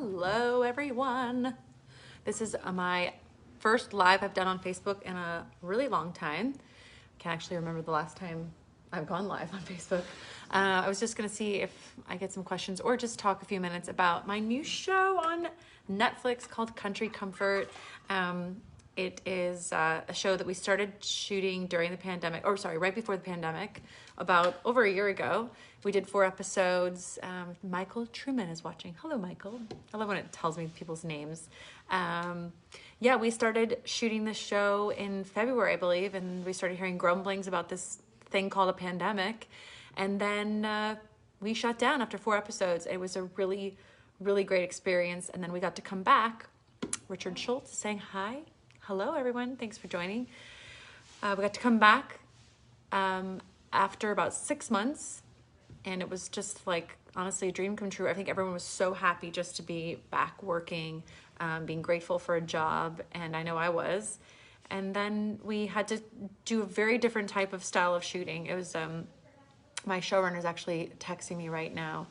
Hello everyone. This is my first live I've done on Facebook in a really long time. Can't actually remember the last time I've gone live on Facebook. I was just gonna see if I get some questions or just talk a few minutes about my new show on Netflix called Country Comfort. It is a show that we started shooting during the pandemic, right before the pandemic, about over a year ago. We did 4 episodes. Michael Truman is watching. Hello, Michael. I love when it tells me people's names. Yeah, we started shooting this show in February, I believe, and we started hearing grumblings about this thing called a pandemic. And then we shut down after 4 episodes. It was a really, really great experience. And then we got to come back. Richard Schultz is saying hi. Hello, everyone. Thanks for joining. We got to come back after about 6 months. And it was just like, honestly, a dream come true. I think everyone was so happy just to be back working, being grateful for a job. And I know I was. And then we had to do a very different type of style of shooting. It was, my showrunner is actually texting me right now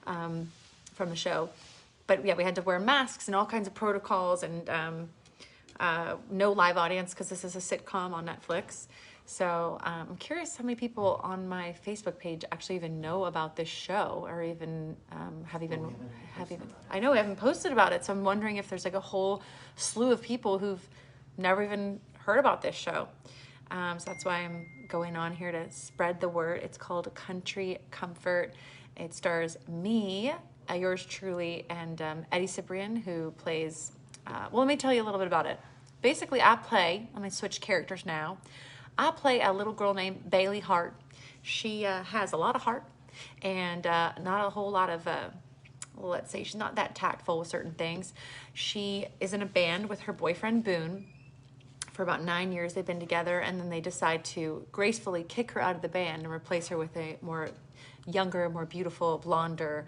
from the show. But yeah, we had to wear masks and all kinds of protocols and no live audience because this is a sitcom on Netflix. So I'm curious how many people on my Facebook page actually even know about this show or even have even. I know I haven't posted about it, so I'm wondering if there's like a whole slew of people who've never even heard about this show. So that's why I'm going on here to spread the word. It's called Country Comfort. It stars me, yours truly, and Eddie Cibrian, who plays. Well, let me tell you a little bit about it. Basically, let me switch characters now. I play a little girl named Bailey Hart. She has a lot of heart and not a whole lot of, let's say she's not that tactful with certain things. She is in a band with her boyfriend, Boone. For about 9 years they've been together, and then they decide to gracefully kick her out of the band and replace her with a more younger, more beautiful, blonder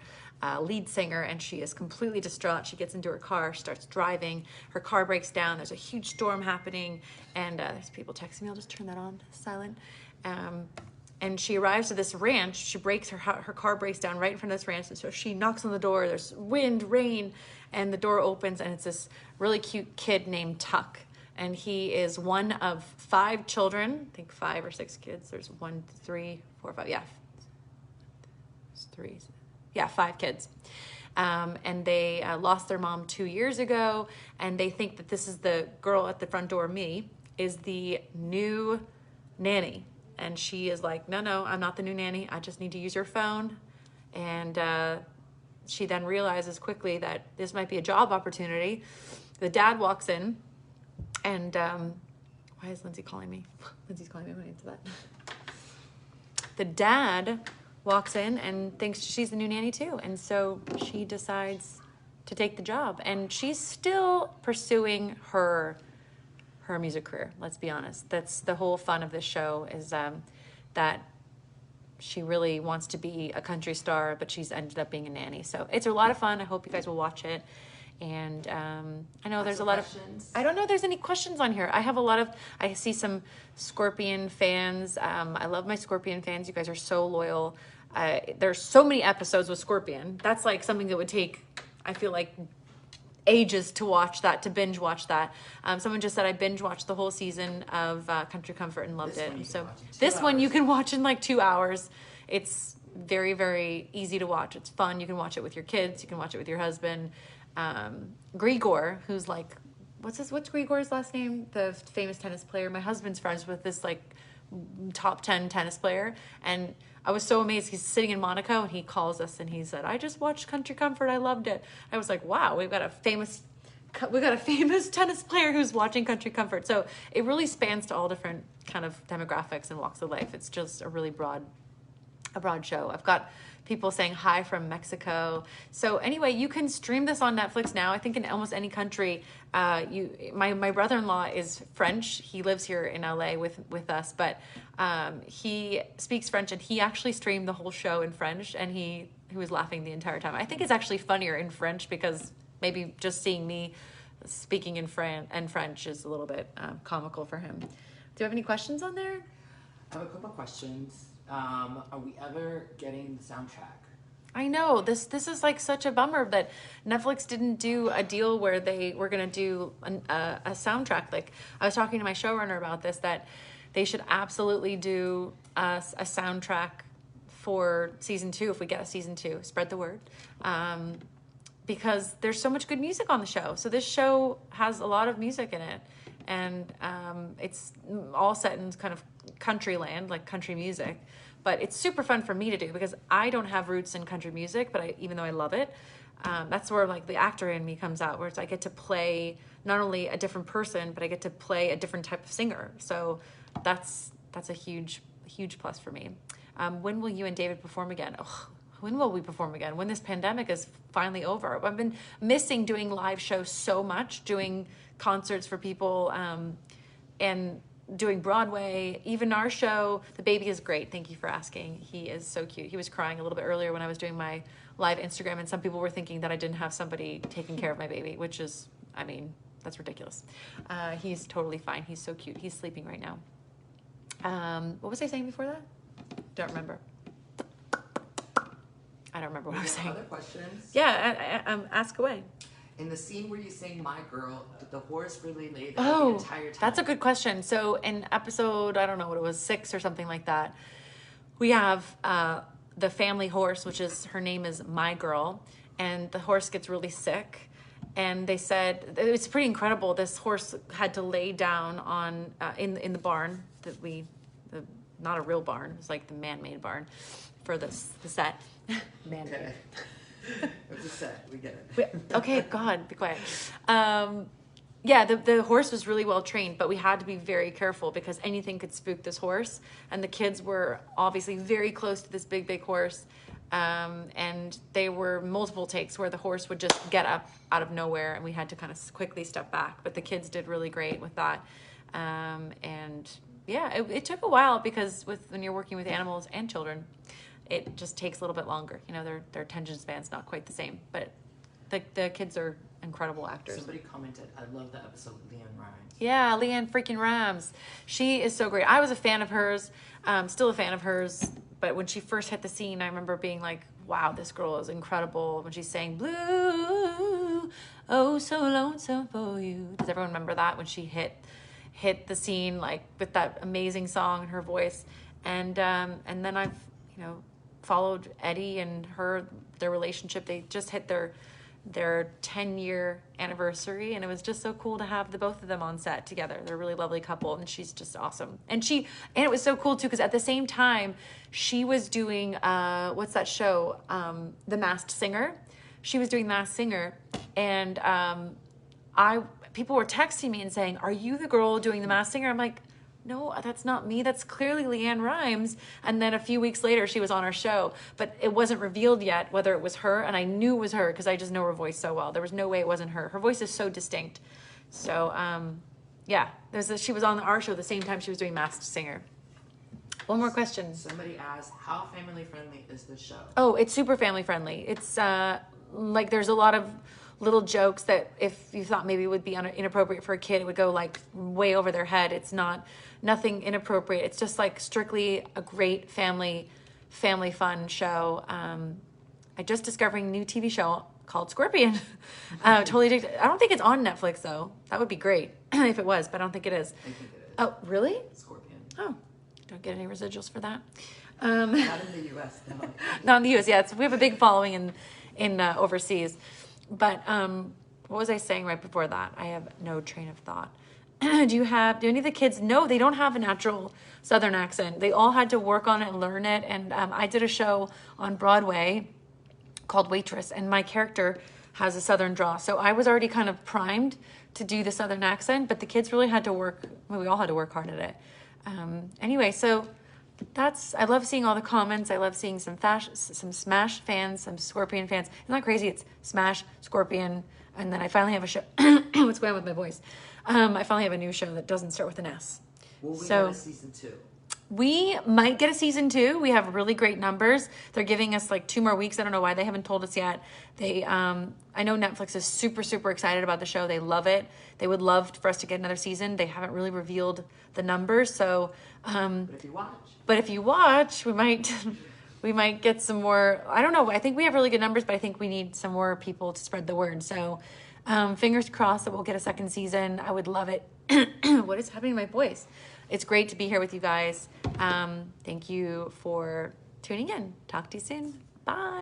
lead singer, and she is completely distraught. She gets into her car, starts driving, her car breaks down, there's a huge storm happening, and there's people texting me. I'll just turn that on silent. And she arrives at this ranch. She breaks her car breaks down right in front of this ranch, and so she knocks on the door. There's wind, rain, and the door opens, and it's this really cute kid named Tuck. And he is one of 5 children. I think 5 or 6 kids. There's 1, 3, 4, 5. Yeah, 3. Yeah, 5 kids. And they lost their mom 2 years ago. And they think that this is the girl at the front door, me, is the new nanny. And she is like, no, I'm not the new nanny. I just need to use your phone. And she then realizes quickly that this might be a job opportunity. The dad walks in. And why is Lindsay calling me? Lindsay's calling me. I'm going to answer that. The dad walks in and thinks she's the new nanny too. And so she decides to take the job. And she's still pursuing her music career, let's be honest. That's the whole fun of this show, is that she really wants to be a country star, but she's ended up being a nanny. So it's a lot of fun. I hope you guys will watch it. And I know there's a lot of, I don't know if there's any questions on here. I see some Scorpion fans. I love my Scorpion fans. You guys are so loyal. There's so many episodes with Scorpion. That's like something that would take, I feel like, ages to watch that, to binge watch that. Someone just said I binge watched the whole season of Country Comfort and loved it. So this one you can watch in like 2 hours. It's very, very easy to watch. It's fun. You can watch it with your kids. You can watch it with your husband. Grigor, who's like, what's Grigor's last name? The famous tennis player. My husband's friends with this like top 10 tennis player. And I was so amazed. He's sitting in Monaco and he calls us and he said, I just watched Country Comfort. I loved it. I was like, wow, we've got a famous tennis player who's watching Country Comfort. So it really spans to all different kind of demographics and walks of life. It's just a really broad show. I've got people saying hi from Mexico. So anyway, you can stream this on Netflix now. I think in almost any country. My brother-in-law is French. He lives here in LA with us, but he speaks French, and he actually streamed the whole show in French, and he was laughing the entire time. I think it's actually funnier in French because maybe just seeing me speaking in French is a little bit comical for him. Do you have any questions on there? I have a couple questions. Are we ever getting the soundtrack? I know this is like such a bummer that Netflix didn't do a deal where they were gonna do a soundtrack. Like I was talking to my showrunner about this, that they should absolutely do a soundtrack for season 2 if we get a season 2. Spread the word, because there's so much good music on the show. So this show has a lot of music in it, and it's all set in kind of country land, like country music. But it's super fun for me to do because I don't have roots in country music, but even though I love it, that's where like the actor in me comes out, where I get to play not only a different person, but I get to play a different type of singer. So that's a huge plus for me. When will you and David perform again? Oh, when will we perform again? When this pandemic is finally over. I've been missing doing live shows so much, doing concerts for people, and doing Broadway. Even our show, the baby is great. Thank you for asking. He is so cute. He was crying a little bit earlier when I was doing my live Instagram, and some people were thinking that I didn't have somebody taking care of my baby, which is, I mean, that's ridiculous. He's totally fine. He's so cute. He's sleeping right now. What was I saying before that? Don't remember. I don't remember what I was saying. Other questions? Yeah, ask away. In the scene where you sing "My Girl," did the horse really lay there Oh, the entire time? that's a good question. So in episode, I don't know what it was, 6 or something like that, we have the family horse, which is, her name is My Girl, and the horse gets really sick. And they said, it's pretty incredible, this horse had to lay down on in the barn that not a real barn, it's like the man-made barn for the set. Man-made. It's a set. We get it. Okay, God, be quiet. Yeah, the horse was really well trained, but we had to be very careful because anything could spook this horse. And the kids were obviously very close to this big horse. And they were multiple takes where the horse would just get up out of nowhere and we had to kind of quickly step back. But the kids did really great with that. And yeah, it took a while because when you're working with animals and children, it just takes a little bit longer. You know, their attention span's not quite the same, but the kids are incredible actors. Somebody commented, I love the episode with Leanne Rhymes. Yeah, Leanne freaking Rhymes. She is so great. I was a fan of hers, still a fan of hers, but when she first hit the scene, I remember being like, wow, this girl is incredible. When she sang Blue, oh, so lonesome for you. Does everyone remember that? When she hit the scene, like with that amazing song in her voice. And then I've, followed Eddie and their relationship. They just hit their 10-year anniversary, and it was just so cool to have the both of them on set together. They're a really lovely couple, and she's just awesome. And it was so cool too, because at the same time she was doing what's that show, The Masked Singer. She was doing Masked Singer, and people were texting me and saying, are you the girl doing The Masked Singer? I'm like, no, that's not me. That's clearly Leanne Rhymes. And then a few weeks later, she was on our show, but it wasn't revealed yet whether it was her. And I knew it was her because I just know her voice so well. There was no way it wasn't her. Her voice is so distinct. So, yeah, she was on our show the same time she was doing Masked Singer. One more question. Somebody asked, how family friendly is this show? Oh, it's super family friendly. It's like there's a lot of little jokes that if you thought maybe would be inappropriate for a kid, it would go like way over their head. It's nothing inappropriate. It's just like strictly a great family fun show. I just discovering a new TV show called Scorpion. Totally addicted. I don't think it's on Netflix though. That would be great if it was, but I don't think it is. I think it is. Oh, really? Scorpion. Oh, don't get any residuals for that. Not in the U.S. No. Not in the U.S. Yeah, we have a big following in overseas. But what was I saying right before that? I have no train of thought. Do any of the kids? No, they don't have a natural Southern accent. They all had to work on it and learn it. And I did a show on Broadway called Waitress, and my character has a Southern draw. So I was already kind of primed to do the Southern accent, but the kids really had to work. Well, we all had to work hard at it. Anyway, so I love seeing all the comments. I love seeing some Smash fans, some Scorpion fans. Isn't that crazy? It's Smash, Scorpion, and then I finally have a show. What's going on with my voice? I finally have a new show that doesn't start with an S. Will we get a season 2? We might get a season 2. We have really great numbers. They're giving us like 2 more weeks. I don't know why they haven't told us yet. I know Netflix is super, super excited about the show. They love it. They would love for us to get another season. They haven't really revealed the numbers. So, but if you watch, we we might get some more. I don't know. I think we have really good numbers, but I think we need some more people to spread the word. So fingers crossed that we'll get a second season. I would love it. What is happening to my voice? It's great to be here with you guys. Thank you for tuning in. Talk to you soon. Bye.